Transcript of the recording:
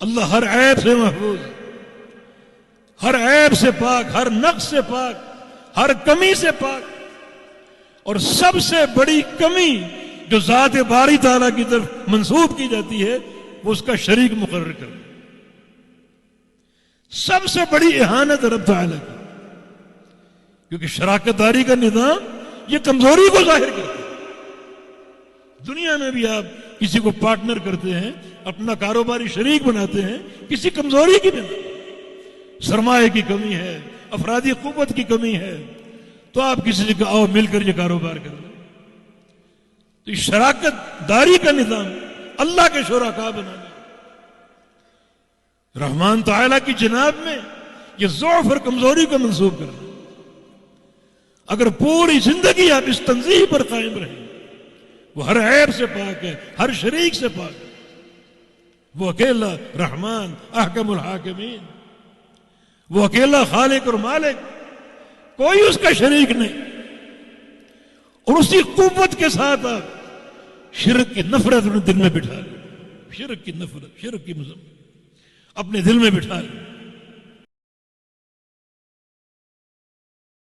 اللہ ہر عیب سے محفوظ، ہر عیب سے پاک، ہر نقص سے پاک، ہر کمی سے پاک. اور سب سے بڑی کمی جو ذات باری تعالیٰ کی طرف منسوب کی جاتی ہے وہ اس کا شریک مقرر کرنا. سب سے بڑی اہانت رب تعالیٰ کی، کیونکہ شراکت داری کا نظام یہ کمزوری کو ظاہر کرتا ہے. دنیا میں بھی آپ کسی کو پارٹنر کرتے ہیں، اپنا کاروباری شریک بناتے ہیں، کسی کمزوری کی بنا، سرمایہ کی کمی ہے، افرادی قوت کی کمی ہے، تو آپ کسی سے کہ آؤ مل کر یہ کاروبار کر لیں. تو یہ شراکت داری کا نظام اللہ کے شرکاء بنانا، رحمان تعالیٰ کی جناب میں یہ ضعف اور کمزوری کو منسوب کرنا. اگر پوری زندگی آپ اس تنزیہ پر قائم رہیں، وہ ہر عیب سے پاک ہے، ہر شریک سے پاک ہے، وہ اکیلا رحمان احکم الحاکمین، وہ اکیلا خالق اور مالک، کوئی اس کا شریک نہیں. اور اسی قوت کے ساتھ آپ شرک کی نفرت اپنے دل میں بٹھا لیں، شرک کی نفرت، شرک کی مذمت اپنے دل میں بٹھا لیں.